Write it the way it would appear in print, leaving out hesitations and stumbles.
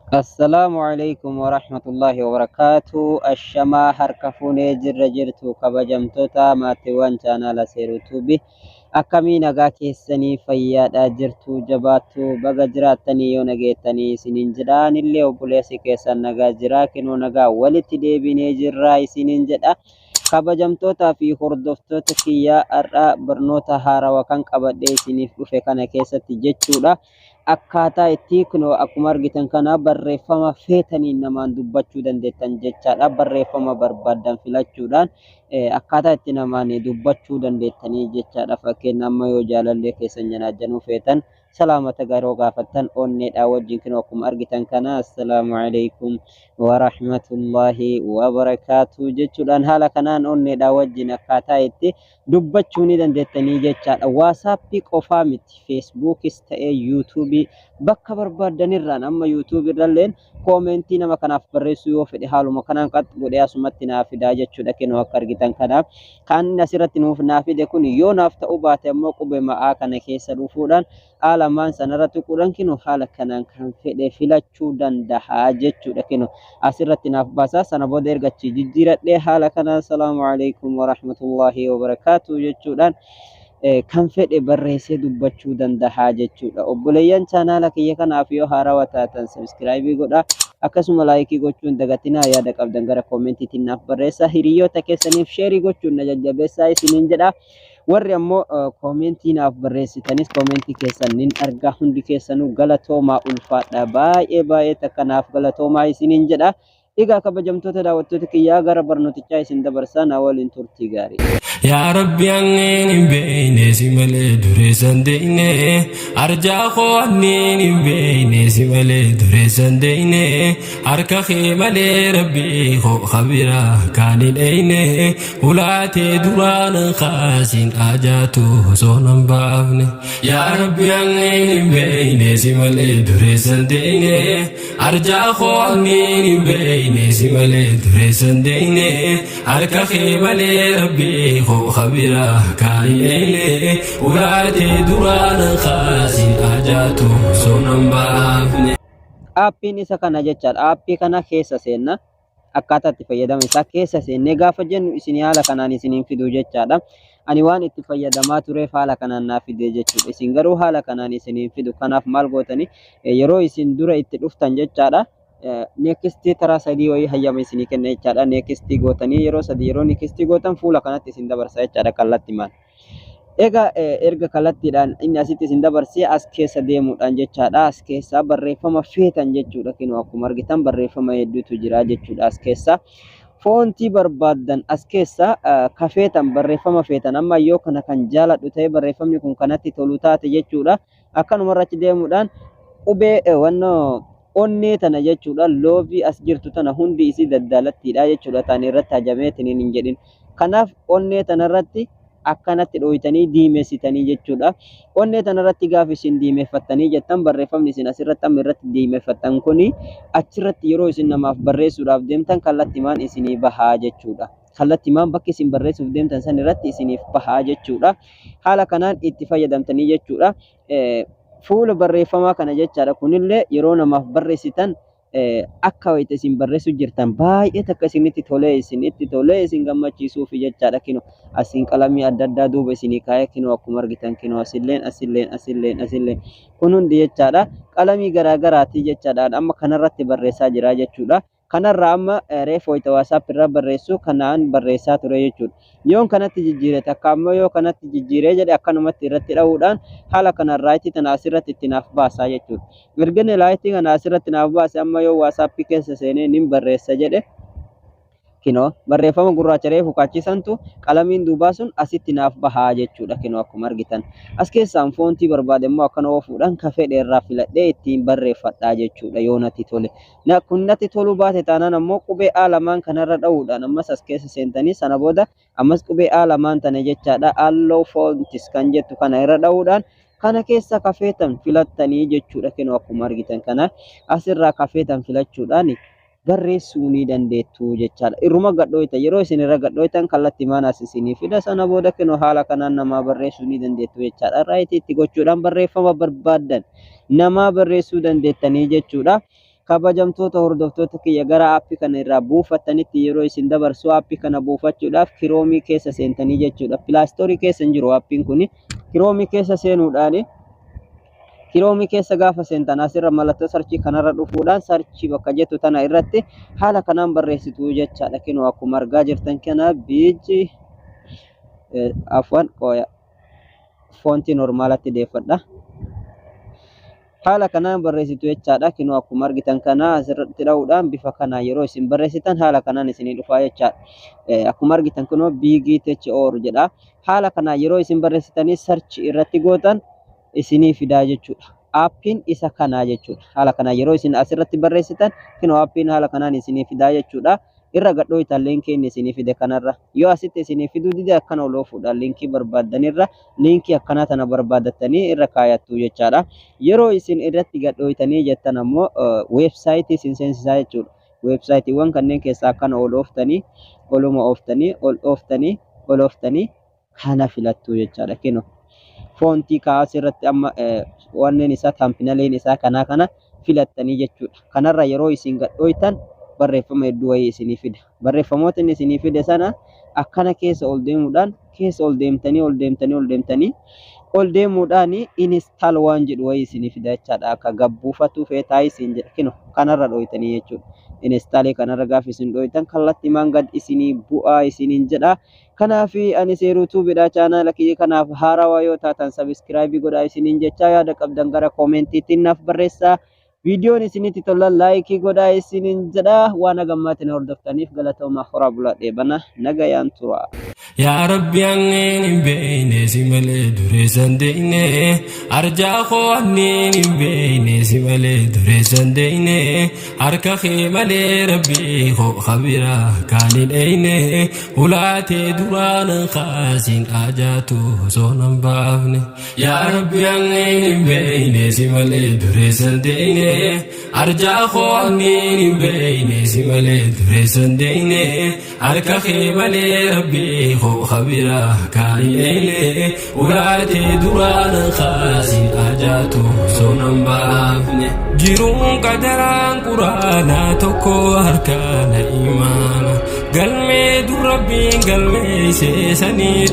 Assalamualaikum warahmatullahi wabarakatuh. Ashamaa harka fuunee jirra jirtu kabajamtoota maatiiwwan chaanaala seeruutuubi. Akkamii nagaa keessanii fayyaadhaa jirtu jabaattu baga jiraattanii yoo nageettanii isiniin jedha. Anillee obboleessi keessan nagaa jira kinoo nagaa walitti deebinee jirra isiniin jedha. Kabajamtootaa fi hordoftoota kiyyaa har'a barnoota haarawaa kan qabadhee isiniif dhufe kana keessatti jechuudha. Akkaataa itti kunoo akkuma argitan kana barreeffama feetaniin namaan dubbachuu dandeettan jechaadha. Barreeffama barbaadan filachuudhaan akkaataa itti namaan dubbachuu dandeettanii jechaadha. Fakkeenya amma yoo jaalallee keessan janaajanuu feetan salaamata garoo gaafattan onneedhaa wajjin kunoo akkuma argitan kana assalaamu alaikum warahmatullahi wabarakaatu jechuudhaan haala kanaan onneedhaa wajjin akkaataa itti dubbachuu ni dandeettanii jechaadha. Waasappii qofaa miti, feesbuukis ta'ee yuutuubii bakka barbaadanirraan amma yuutuubii irralleen koomentii nama kanaaf barreessuu yoo fedhe haaluma kanaan qad godhee asumatti naaf fidaa jechuudha. Kunoo akka argitan kana kan asirratti nuuf naaf fide kun yoo naaf ta'uu baate ammoo qubee ma'aa kana keessa dhufuudhaan haala maan sanarratti tuquudhaan kunoo haala kanaan kan fedhe filachuu danda'a jechuudha. Kunoo asirratti naaf baasaa sana booda ergachi jijjiiradhee haala kanaan salaamu alaikum warahmatullahi wabarakaatu jechuudhaan kan fedhe barreessee dubbachuu danda'a jechuudha. Obboleeyyan chaanaala kiyya kanaaf yoo haarawaa taatan sabskraayibii godhaa. Akkasuma laayikii gochuun dagatinaa yaada qabdan gara koomentiitiin naaf barreessaa. Hiriyoota keessaniif sheerii gochuun na jajjabeessaa isiniin jedha. Warri ammoo koomentii naaf barreessitanis koomentii keessan nin argaa hundi keessanuu galatoomaa ulfaadha. Baay'ee takka naaf galatoomaa isiniin jedha. Egaa kabajamtoota daawwattoota kiyyaa gara barnootichaa isin dabarsaa na waliin turtii gaarii. يا ربي عنين بيني سمالي دريسان ديني أرجع خوانين بيني سمالي دريسان ديني أركا خيمالي ربي خو خبيرا كان الأيني ولاتي دران خاسين آجاتو صونم بافني يا ربي عنين بيني سمالي دريسان ديني أرجع خوانين بيني سمالي دريسان ديني أركا خيمالي ربي خبيرا كايلي ولاتي دوران خاسين آجاتو سونم بافني Aappiin isa kana jechaadha. Aappii kana keessa seenna akkaataa itti fayyadama isaa keessa seennee gaafa jennu isin haala kanaan isiniin fiduu jechaadha. Ani waan itti fayyadamaa tureef haala kanaan naaf fidee jechuudha. Isin garuu haala kanaan isiniin fidu. Kanaaf maal gootanii yeroo isin dura itti dhuftan jechaadha. Neekistii taraa sadii wayii hayyama isinii kenna jechaadha. Neekistii gootanii yeroo sadii yeroo neekistii gootan fuula kanatti isin dabarsa jechaadha kallattii maal. Egaa erga kallattiidhaan inni asitti isin dabarsee as keessa deemuudhaan jechaadha. As keessa barreeffama feetan jechuudha. Kunoo akkuma argitan barreeffama hedduutu jira jechuudha as keessa. Foontii barbaadan as keessa kafeetan barreeffama feetan amma yoo kana kan jaaladhu ta'e barreeffamni kun kanatti tolu taate jechuudha. Akkanuma irratti deemuudhaan qubee wannoo onnee tana jechuudha. Loovii as jirtu tana hundi isii daddalattiidha jechuudha. Taani irratti hajameetiin hin jedhin. Kanaaf onnee tana irratti akkanatti dhoyitanii diimessitanii jechuudha. Onnee tana irratti gaafa isin diimeffattanii jettan barreeffamni isin asirratti amma irratti diimeffattan kuni achirratti yeroo isin namaaf barreessuudhaaf deemtan kallattimaan isinii bahaa jechuudha. Kallattimaan bakki isin barreessuuf deemtan san irratti isiniif bahaa jechuudha. Haala kanaan itti fayyadamtanii jechuudha. Fuula barreeffamaa kana jechaadha. Kunillee yeroo namaaf barreessitan akka wayita isin barreessu jirtan baay'ee takka isinitti tolee isin gammachiisuuf jechaadha. Kunoo asiin qalamii adda addaa duuba isinii kaayee kunoo akkuma argitan kunoo asilleen kun hundi jechaadha. Qalamii garaagaraati jechaadha. Amma kanarratti barreessaa jira jechuudha. Kanarraa amma reef wayita waasaap irraa barreessu kanaan barreessaa ture jechuudha. Yoon kanatti jijjiire takka ammoo yoo kanatti jijjiiree jedhe akkanumatti irratti dha'uudhaan haala kanaan raayitii tana asirratti itti naaf baasaa jechuudha. Erga raayitii kana asirratti naaf baase amma yoo waasappii keessa seenee nin barreessa jedhe kunoo barreeffama gurraacha reefu kaachisantu qalamiin duubaa sun asitti naaf bahaa jechuudha. Kunoo akkuma argitan as keessaan foontii barbaade immoo akkana oofuudhaan kafee dheeraa filadhee ittiin barreeffadhaa jechuudha yoo natti tole. Kun natti toluu baate taanaan ammoo qubee A lamaan kanarra dha'uudhaan ammas as keessa seentanii sana booda ammas qubee A lamaan tana jechaadha. Allow fontis kan jettu kana irra dha'uudhaan kana keessa kafeetan filattanii jechuudha. Kunoo akkuma argitan kana asirraa kafeetan filachuudhaan barreessuu ni dandeettu jechaadha. Irruma gadhooyta yeroo isin irra gadhooytan kallattimaan as isinii fida sana booda kunoo haala kanaan namaa barreessuu ni dandeettu jechaadha. Raayitii itti gochuudhaan barreeffama barbaadan namaa barreessuu dandeettanii jechuudha. kabajamtoota hordoftoota kiyya gara aappii kana irraa buufattanitti yeroo isin dabarsu aappii kana buufachuudhaaf kiroomii keessa seentanii jechuudha. Pilaastorii keessa hin jiru aappiin kun. Kiroomii keessa seenuudhaan kiroomii keessa gaafa seentan asirra mallattoo sarchii kanarra dhufuudhaan sarchii bakka jettu tana irratti haala kanaan barreessitu jechaadha. Kinoo akkuma argaa jirtan kana biiji afwan qooya foontii normaalatti deeffadha. Haala kanaan barreessitu jechaadha. Kinoo akkuma argitan kana asirratti dha'uudhaan bifa kanaa yeroo isin barreessitan haala kanaan isinii dhufaa jechaadha. Akkuma argitan kunoo BGTHOR jedha. Haala kanaa yeroo isin barreessitanii sarchi irratti gootan isinii fidaa jechuudha. Aappiin isa kanaa jechuudha. Haala kanaa yeroo isin asirratti barreessitan kinoo aappiin haala kanaan isinii fidaa jechuudha. Irra gadhooytan liinkiin isinii fide kanarra. Yoo asitti isinii fiduu dide akkana oloofuudhaan liinkii barbaaddanirra liinkii akkanaa tana barbaaddatanii irra kaayattu jechaadha. Yeroo isin irratti gadhooytanii jettan ammoo weebsaayitii isin seensisaa jechuudha. Weebsaayitiiwwan kanneen keessaa akkana olooftanii oluma ooftanii ol ooftanii kana filattu jechaadha. Kinoo foontii kaas irratti amma wanneen isaa taampinaleen isaa kana filattanii jechuudha. Kanarra yeroo isin gadhooytan barreeffama hedduu wayii isinii fida. Barreeffamoota inni isinii fide sana akkana keessa ol deemuudhaan keessa ol deemuudhaan install waan jedhu wayii isinii fida jechaadha. Akka gabbuufatu feetaa isin jedha. Kinoo kanarra dhooytanii jechuudha. Install kanarra gaafa isin dhooytan kallattii gad isinii bu'aa isiniin jedha. Kanaaf ani seeruutuu bidhaa chaanaala kiyya kanaaf haarawaa yoo taatan sabiskiraayibii godhaa isiniin jecha yaada qabdan gara koomentiitiin naaf barreessaa. Viidiyoon isinitti tolan laayikii godhaa isiniin jedha. Waan hagammaatiin hordoftaniif galatooma horaa bulaa dheebana nagayaan tura. Yaa Rabbi anneen hin beeyne si malee dureessan deeyne arjaa koo anneen hin beeyne si malee dureessan deeyne harka kee malee Rabbi koo khabira kaan hin eeyne ulaatee duraan kaasiin ajaatu osoo nan baafne. Yaa Rabbi anneen hin beeyne si malee dureessan deeyne arjaa koo anneen hin beeyne si malee dureessan deeyne harka kee malee Rabbi خبيرة كاينة ولاتي دوران خاسي أجاتو سونم بافني جيرون قدران قرانا توكو هركان إيمانا قلمي دو ربي قلمي سيساني